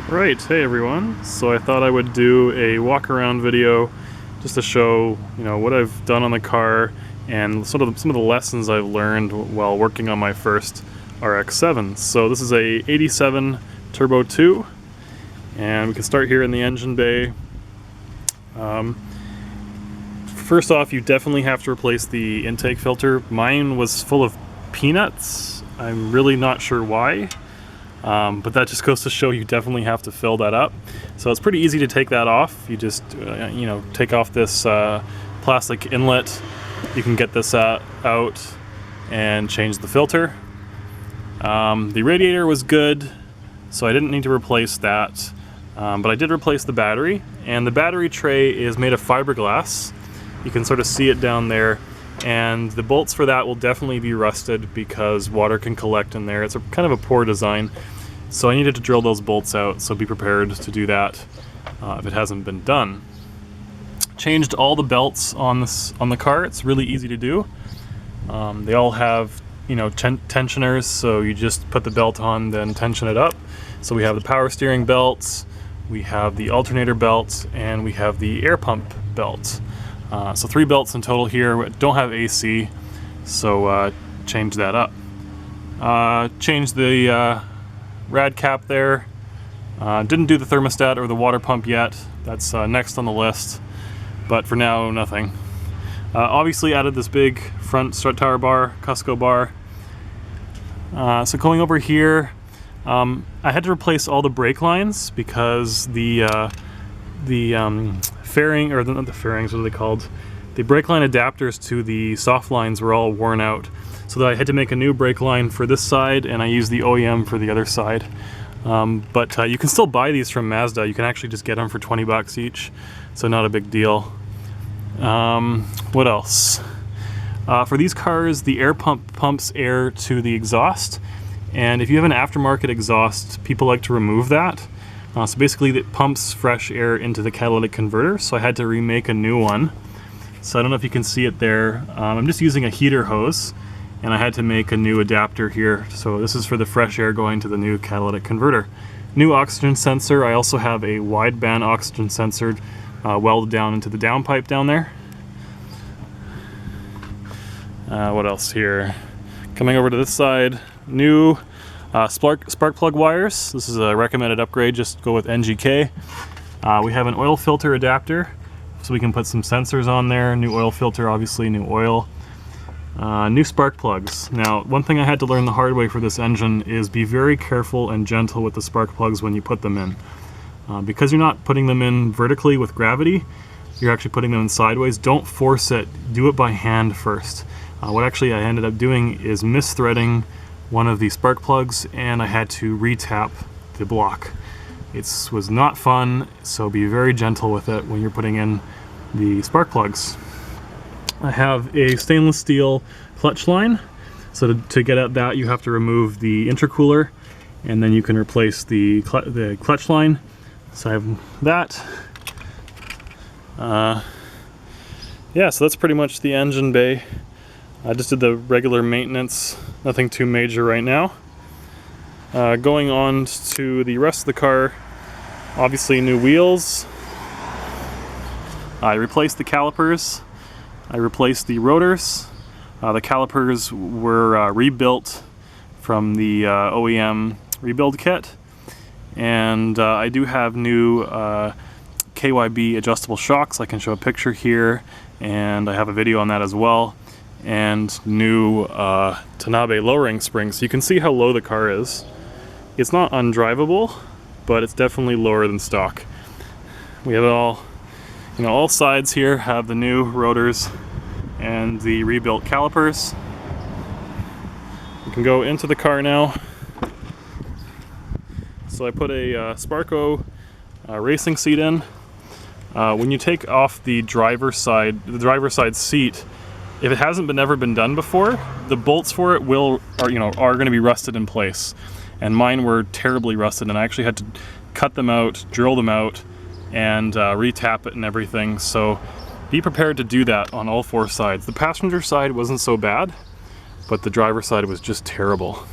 Right, hey everyone. So I thought I would do a walk around video just to show, what I've done on the car and some of the lessons I've learned while working on my first RX7. So this is a 87 Turbo 2, and we can start here in the engine bay. First off, you definitely have to replace the intake filter. Mine was full of peanuts. I'm really not sure why. But that just goes to show you definitely have to fill that up. So it's pretty easy to take that off. You just, take off this plastic inlet. You can get this out and change the filter. The radiator was good, so I didn't need to replace that. But I did replace the battery, and the battery tray is made of fiberglass. You can sort of see it down there. And the bolts for that will definitely be rusted because water can collect in there. It's kind of a poor design. So I needed to drill those bolts out, so be prepared to do that if it hasn't been done. Changed all the belts on the car. It's really easy to do. They all have tensioners, so you just put the belt on, then tension it up. So we have the power steering belts, we have the alternator belts, and we have the air pump belts. So 3 belts in total here. Don't have AC, so change that up. Change the rad cap there. Didn't do the thermostat or the water pump yet. That's next on the list, but for now, nothing. Obviously added this big front strut tower bar, Cusco bar. So going over here, I had to replace all the brake lines because the fairing, or not the fairings, what are they called? The brake line adapters to the soft lines were all worn out. So that I had to make a new brake line for this side, and I used the OEM for the other side. But you can still buy these from Mazda. You can actually just get them for 20 bucks each, so not a big deal. What else? For these cars, the air pump pumps air to the exhaust, and if you have an aftermarket exhaust, people like to remove that. So basically it pumps fresh air into the catalytic converter, so I had to remake a new one. So I don't know if you can see it there. I'm just using a heater hose, and I had to make a new adapter here. So this is for the fresh air going to the new catalytic converter. New oxygen sensor. I also have a wideband oxygen sensor welded down into the downpipe down there. What else here? Coming over to this side, new spark plug wires. This is a recommended upgrade, just go with NGK. We have an oil filter adapter, so we can put some sensors on there. New oil filter, obviously, new oil. New spark plugs. Now, one thing I had to learn the hard way for this engine is be very careful and gentle with the spark plugs when you put them in. Because you're not putting them in vertically with gravity, you're actually putting them in sideways. Don't force it, do it by hand first. What actually I ended up doing is misthreading one of the spark plugs, and I had to re-tap the block. It was not fun, so be very gentle with it when you're putting in the spark plugs. I have a stainless steel clutch line, so to get at that you have to remove the intercooler, and then you can replace the clutch line. So I have that. Yeah, so that's pretty much the engine bay. I just did the regular maintenance, nothing too major right now. Going on to the rest of the car, obviously new wheels. I replaced the calipers. I replaced the rotors. The calipers were rebuilt from the OEM rebuild kit. And I do have new KYB adjustable shocks. I can show a picture here, and I have a video on that as well. And new Tanabe lowering springs. So you can see how low the car is. It's not undrivable, but it's definitely lower than stock. We have it all, all sides here have the new rotors and the rebuilt calipers. We can go into the car now. So I put a Sparco racing seat in. When you take off the driver's side seat, if it hasn't ever been done before, the bolts for it are going to be rusted in place. And mine were terribly rusted, and I actually had to cut them out, drill them out, and re-tap it and everything. So be prepared to do that on all 4 sides. The passenger side wasn't so bad, but the driver's side was just terrible.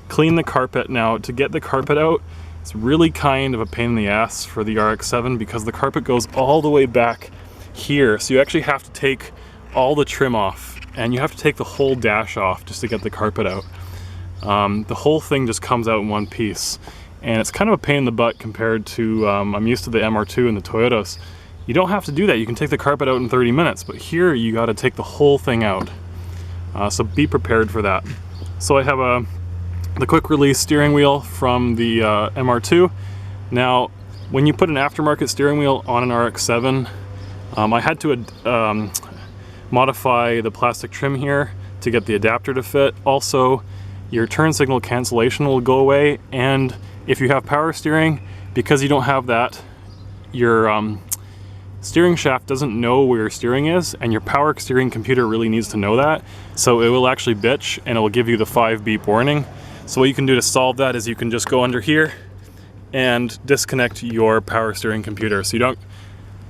Clean the carpet. Now, to get the carpet out, It's really kind of a pain in the ass for the RX7 because the carpet goes all the way back here. So you actually have to take all the trim off, and you have to take the whole dash off just to get the carpet out. The whole thing just comes out in one piece, and it's kind of a pain in the butt compared to, I'm used to the MR2 and the Toyotas. You don't have to do that. You can take the carpet out in 30 minutes, but here you got to take the whole thing out. So be prepared for that. So I have the quick release steering wheel from the MR2. Now, when you put an aftermarket steering wheel on an RX7, I had to modify the plastic trim here to get the adapter to fit. Also, your turn signal cancellation will go away, and if you have power steering, because you don't have that, your steering shaft doesn't know where your steering is, and your power steering computer really needs to know that, so it will actually bitch and it will give you the 5 beep warning. So what you can do to solve that is you can just go under here and disconnect your power steering computer. So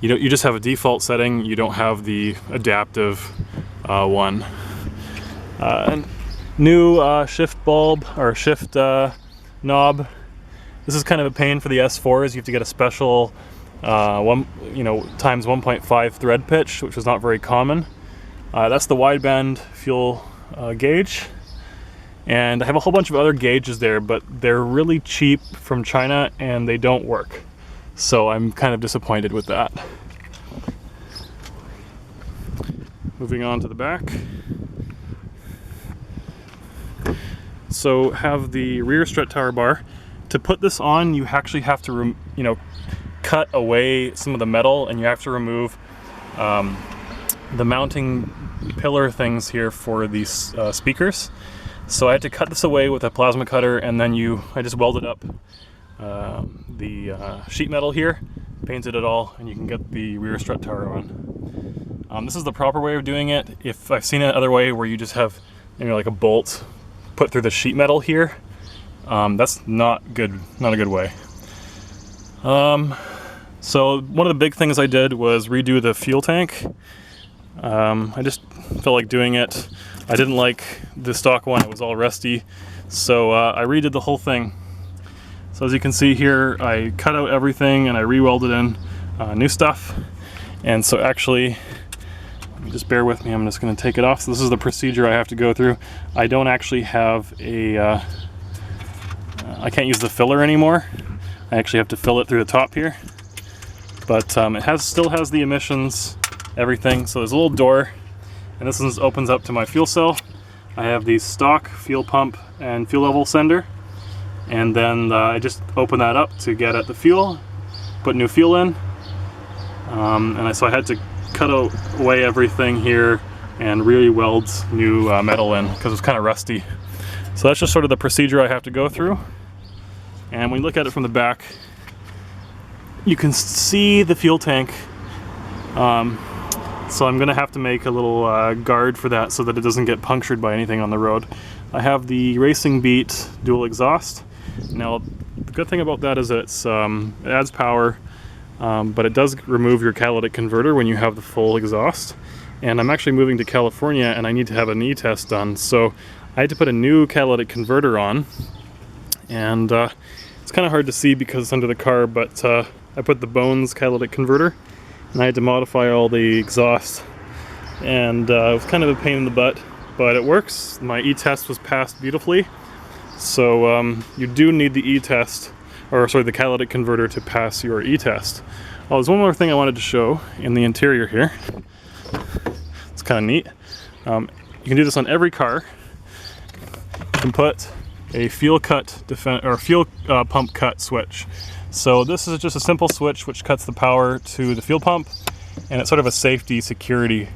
you just have a default setting, you don't have the adaptive one. New shift bulb or shift knob. This is kind of a pain for the S4s. You have to get a special times 1.5 thread pitch, which is not very common. That's the wideband fuel gauge. And I have a whole bunch of other gauges there, but they're really cheap from China and they don't work. So I'm kind of disappointed with that. Moving on to the back. So have the rear strut tower bar. To put this on, you actually have to cut away some of the metal, and you have to remove the mounting pillar things here for these speakers. So I had to cut this away with a plasma cutter, and then I just welded up the sheet metal here, painted it all, and you can get the rear strut tower on. This is the proper way of doing it. If I've seen another way where you just have like a bolt put through the sheet metal here, that's not good, not a good way. So one of the big things I did was redo the fuel tank. I just felt like doing it. I didn't like the stock one, it was all rusty. So I redid the whole thing. So as you can see here, I cut out everything and I re-welded in new stuff. And so actually, just bear with me, I'm just going to take it off. So this is the procedure I have to go through. I don't actually have I can't use the filler anymore. I actually have to fill it through the top here. But it still has the emissions, everything. So there's a little door, and this one opens up to my fuel cell. I have the stock fuel pump and fuel level sender. And then I just open that up to get at the fuel, put new fuel in. So I had to cut away everything here and really weld new metal in because it was kind of rusty. So that's just sort of the procedure I have to go through. And when you look at it from the back, you can see the fuel tank. So I'm gonna have to make a little guard for that so that it doesn't get punctured by anything on the road. I have the Racing Beat dual exhaust. Now, the good thing about that is that it adds power, but it does remove your catalytic converter when you have the full exhaust. And I'm actually moving to California and I need to have an E-test done. So I had to put a new catalytic converter on. And it's kind of hard to see because it's under the car, but I put the Bones catalytic converter and I had to modify all the exhaust. And it was kind of a pain in the butt, but it works. My E-test was passed beautifully. So you do need the E-test, or sorry, the catalytic converter to pass your E-test. Oh, there's one more thing I wanted to show in the interior here. It's kind of neat. You can do this on every car. You can put a fuel pump cut switch. So this is just a simple switch which cuts the power to the fuel pump, and it's sort of a safety security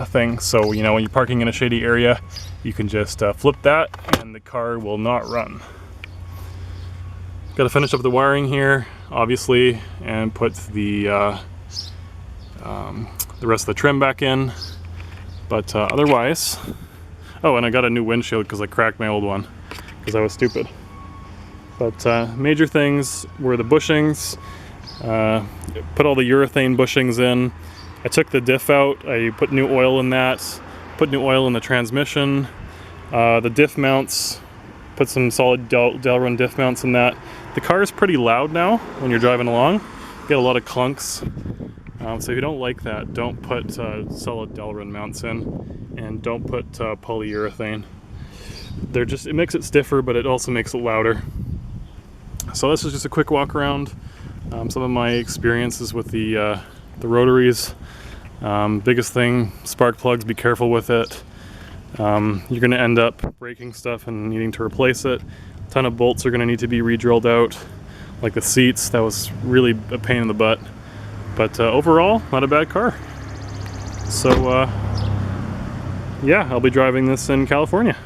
thing. So when you're parking in a shady area, you can just flip that and the car will not run. Got to finish up the wiring here, obviously, and put the rest of the trim back in. But otherwise, oh, and I got a new windshield because I cracked my old one because I was stupid. But major things were the bushings. Put all the urethane bushings in. I took the diff out. I put new oil in that. Put new oil in the transmission. The diff mounts Put some solid Delrin diff mounts in that. The car is pretty loud now when you're driving along. You get a lot of clunks. So if you don't like that, don't put solid Delrin mounts in, and don't put polyurethane. It makes it stiffer, but it also makes it louder. So this is just a quick walk around. Some of my experiences with the rotaries. Biggest thing, spark plugs, be careful with it. You're going to end up breaking stuff and needing to replace it. A ton of bolts are going to need to be re-drilled out, like the seats. That was really a pain in the butt. But overall, not a bad car. So yeah, I'll be driving this in California.